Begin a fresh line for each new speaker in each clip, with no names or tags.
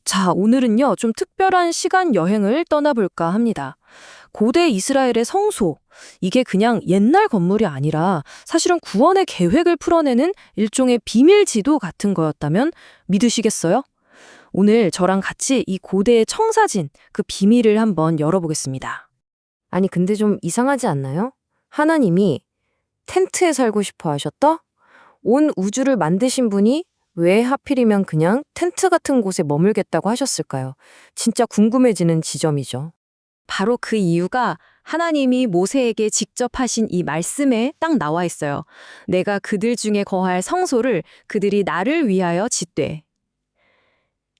자, 오늘은요, 좀 특별한 시간 여행을 떠나볼까 합니다. 고대 이스라엘의 성소. 이게 그냥 옛날 건물이 아니라 사실은 구원의 계획을 풀어내는 일종의 비밀 지도 같은 거였다면 믿으시겠어요? 오늘 저랑 같이 이 고대의 청사진, 그 비밀을 한번 열어보겠습니다.
아니, 근데 좀 이상하지 않나요? 하나님이 텐트에 살고 싶어 하셨다? 온 우주를 만드신 분이 왜 하필이면 그냥 텐트 같은 곳에 머물겠다고 하셨을까요? 진짜 궁금해지는 지점이죠.
바로 그 이유가 하나님이 모세에게 직접 하신 이 말씀에 딱 나와 있어요. 내가 그들 중에 거할 성소를 그들이 나를 위하여 짓되.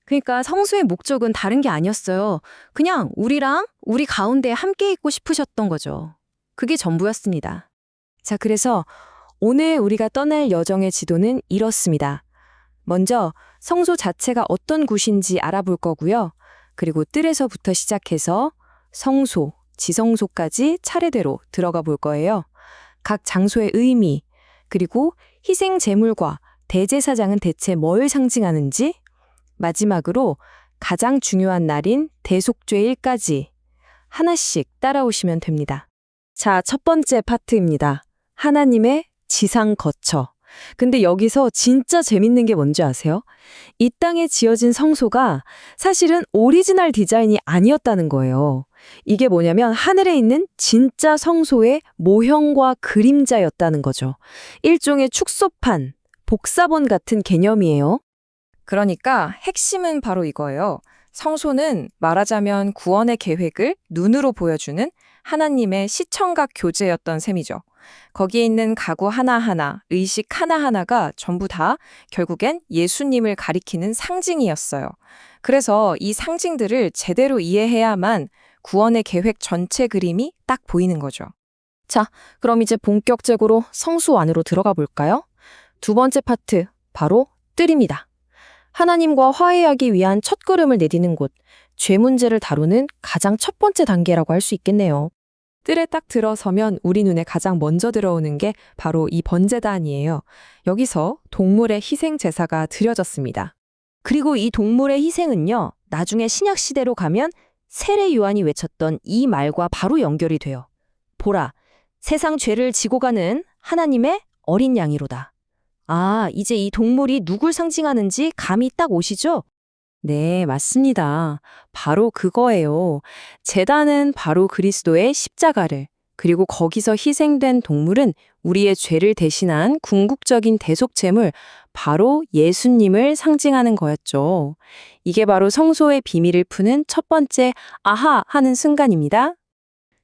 그러니까 성소의 목적은 다른 게 아니었어요. 그냥 우리랑 우리 가운데 함께 있고 싶으셨던 거죠. 그게 전부였습니다. 자, 그래서 오늘 우리가 떠날 여정의 지도는 이렇습니다. 먼저 성소 자체가 어떤 곳인지 알아볼 거고요. 그리고 뜰에서부터 시작해서 성소, 지성소까지 차례대로 들어가 볼 거예요. 각 장소의 의미, 그리고 희생 제물과 대제사장은 대체 뭘 상징하는지, 마지막으로 가장 중요한 날인 대속죄일까지 하나씩 따라오시면 됩니다. 자, 첫 번째 파트입니다. 하나님의 지상 거처. 근데 여기서 진짜 재밌는 게 뭔지 아세요? 이 땅에 지어진 성소가 사실은 오리지널 디자인이 아니었다는 거예요. 이게 뭐냐면 하늘에 있는 진짜 성소의 모형과 그림자였다는 거죠. 일종의 축소판, 복사본 같은 개념이에요.
그러니까 핵심은 바로 이거예요. 성소는 말하자면 구원의 계획을 눈으로 보여주는 하나님의 시청각 교재였던 셈이죠. 거기에 있는 가구 하나하나, 의식 하나하나가 전부 다 결국엔 예수님을 가리키는 상징이었어요. 그래서 이 상징들을 제대로 이해해야만 구원의 계획 전체 그림이 딱 보이는 거죠.
자, 그럼 이제 본격적으로 성소 안으로 들어가 볼까요? 두 번째 파트, 바로 뜰입니다. 하나님과 화해하기 위한 첫걸음을 내디는 곳, 죄 문제를 다루는 가장 첫 번째 단계라고 할 수 있겠네요.
뜰에 딱 들어서면 우리 눈에 가장 먼저 들어오는 게 바로 이 번제단이에요. 여기서 동물의 희생 제사가 드려졌습니다.
그리고 이 동물의 희생은요, 나중에 신약 시대로 가면 세례 요한이 외쳤던 이 말과 바로 연결이 돼요. 보라, 세상 죄를 지고 가는 하나님의 어린 양이로다. 아, 이제 이 동물이 누굴 상징하는지 감이 딱 오시죠?
네, 맞습니다. 바로 그거예요. 제단은 바로 그리스도의 십자가를, 그리고 거기서 희생된 동물은 우리의 죄를 대신한 궁극적인 대속제물, 바로 예수님을 상징하는 거였죠. 이게 바로 성소의 비밀을 푸는 첫 번째 아하 하는 순간입니다.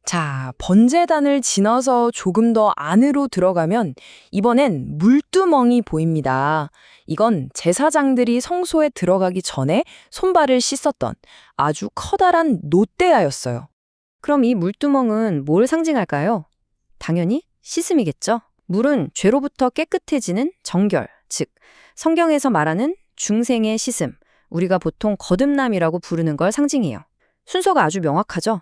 자, 번제단을 지나서 조금 더 안으로 들어가면 이번엔 물두멍이 보입니다. 이건 제사장들이 성소에 들어가기 전에 손발을 씻었던 아주 커다란 노대야였어요. 그럼 이 물두멍은 뭘 상징할까요? 당연히 씻음이겠죠. 물은 죄로부터 깨끗해지는 정결, 즉 성경에서 말하는 중생의 씻음, 우리가 보통 거듭남이라고 부르는 걸 상징해요. 순서가 아주 명확하죠.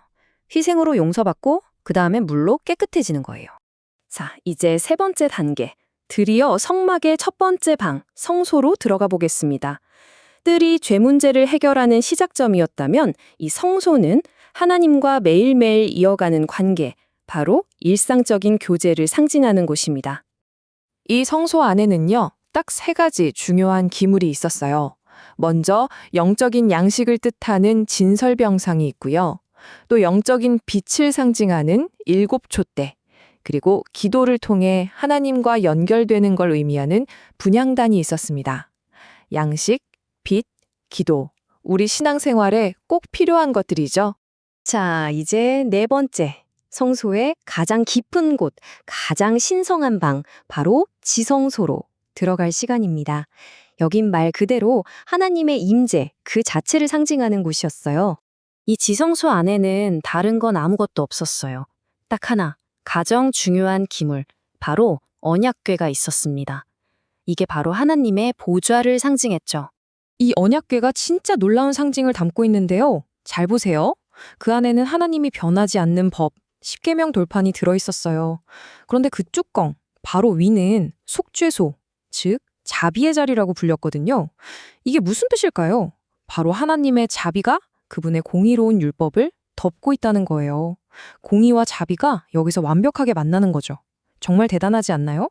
희생으로 용서받고 그 다음에 물로 깨끗해지는 거예요. 자, 이제 세 번째 단계, 드디어 성막의 첫 번째 방, 성소로 들어가 보겠습니다. 뜰이 죄 문제를 해결하는 시작점이었다면 이 성소는 하나님과 매일매일 이어가는 관계, 바로 일상적인 교제를 상징하는 곳입니다.
이 성소 안에는요, 딱 세 가지 중요한 기물이 있었어요. 먼저 영적인 양식을 뜻하는 진설병상이 있고요. 또 영적인 빛을 상징하는 일곱 촛대, 그리고 기도를 통해 하나님과 연결되는 걸 의미하는 분향단이 있었습니다. 양식, 빛, 기도, 우리 신앙생활에 꼭 필요한 것들이죠.
자, 이제 네 번째, 성소의 가장 깊은 곳, 가장 신성한 방, 바로 지성소로 들어갈 시간입니다. 여긴 말 그대로 하나님의 임재, 그 자체를 상징하는 곳이었어요. 이 지성소 안에는 다른 건 아무것도 없었어요. 딱 하나, 가장 중요한 기물, 바로 언약궤가 있었습니다. 이게 바로 하나님의 보좌를 상징했죠.
이 언약궤가 진짜 놀라운 상징을 담고 있는데요. 잘 보세요. 그 안에는 하나님이 변하지 않는 법, 십계명 돌판이 들어있었어요. 그런데 그 뚜껑, 바로 위는 속죄소, 즉 자비의 자리라고 불렸거든요. 이게 무슨 뜻일까요?
바로 하나님의 자비가 그분의 공의로운 율법을 덮고 있다는 거예요. 공의와 자비가 여기서 완벽하게 만나는 거죠. 정말 대단하지 않나요?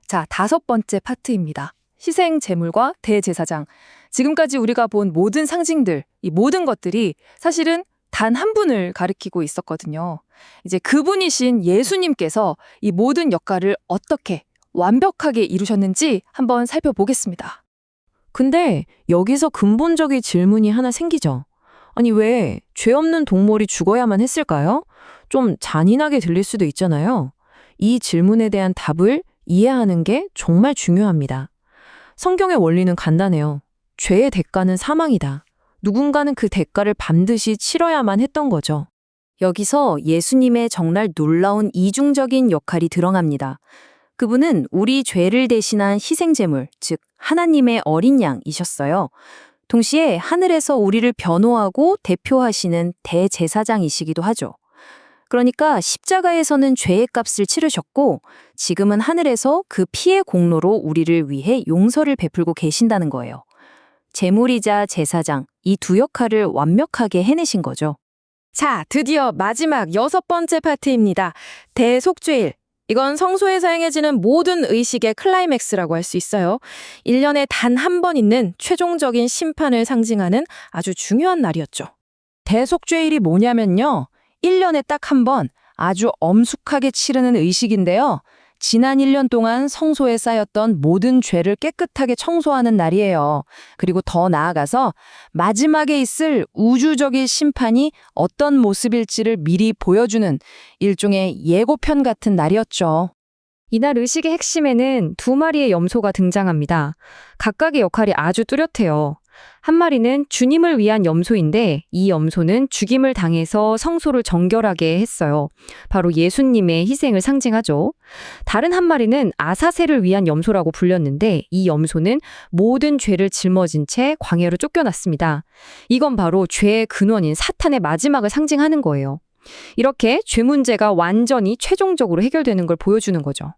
자, 5번째 파트입니다. 희생 제물과 대제사장. 지금까지 우리가 본 모든 상징들, 이 모든 것들이 사실은 단 한 분을 가리키고 있었거든요. 이제 그분이신 예수님께서 이 모든 역할을 어떻게 완벽하게 이루셨는지 한번 살펴보겠습니다.
근데 여기서 근본적인 질문이 하나 생기죠. 아니, 왜 죄 없는 동물이 죽어야만 했을까요? 좀 잔인하게 들릴 수도 있잖아요. 이 질문에 대한 답을 이해하는 게 정말 중요합니다. 성경의 원리는 간단해요. 죄의 대가는 사망이다. 누군가는 그 대가를 반드시 치러야만 했던 거죠.
여기서 예수님의 정말 놀라운 이중적인 역할이 드러납니다. 그분은 우리 죄를 대신한 희생제물, 즉 하나님의 어린 양이셨어요. 동시에 하늘에서 우리를 변호하고 대표하시는 대제사장이시기도 하죠. 그러니까 십자가에서는 죄의 값을 치르셨고 지금은 하늘에서 그 피의 공로로 우리를 위해 용서를 베풀고 계신다는 거예요. 제물이자 제사장, 이 두 역할을 완벽하게 해내신 거죠.
자, 드디어 마지막 6번째 파트입니다. 대속죄일. 이건 성소에서 행해지는 모든 의식의 클라이맥스라고 할 수 있어요. 1년에 단 한 번 있는 최종적인 심판을 상징하는 아주 중요한 날이었죠.
대속죄일이 뭐냐면요. 1년에 딱 한 번 아주 엄숙하게 치르는 의식인데요. 지난 1년 동안 성소에 쌓였던 모든 죄를 깨끗하게 청소하는 날이에요. 그리고 더 나아가서 마지막에 있을 우주적인 심판이 어떤 모습일지를 미리 보여주는 일종의 예고편 같은 날이었죠.
이날 의식의 핵심에는 두 마리의 염소가 등장합니다. 각각의 역할이 아주 뚜렷해요. 한 마리는 주님을 위한 염소인데 이 염소는 죽임을 당해서 성소를 정결하게 했어요. 바로 예수님의 희생을 상징하죠. 다른 한 마리는 아사셀을 위한 염소라고 불렸는데 이 염소는 모든 죄를 짊어진 채 광야로 쫓겨났습니다. 이건 바로 죄의 근원인 사탄의 마지막을 상징하는 거예요. 이렇게 죄 문제가 완전히 최종적으로 해결되는 걸 보여주는 거죠.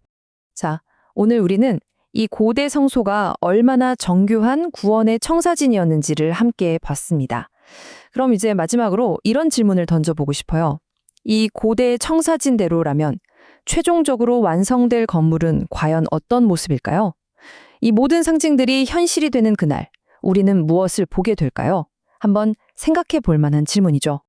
자, 오늘 우리는 이 고대 성소가 얼마나 정교한 구원의 청사진이었는지를 함께 봤습니다. 그럼 이제 마지막으로 이런 질문을 던져보고 싶어요. 이 고대 청사진대로라면 최종적으로 완성될 건물은 과연 어떤 모습일까요? 이 모든 상징들이 현실이 되는 그날, 우리는 무엇을 보게 될까요? 한번 생각해 볼 만한 질문이죠.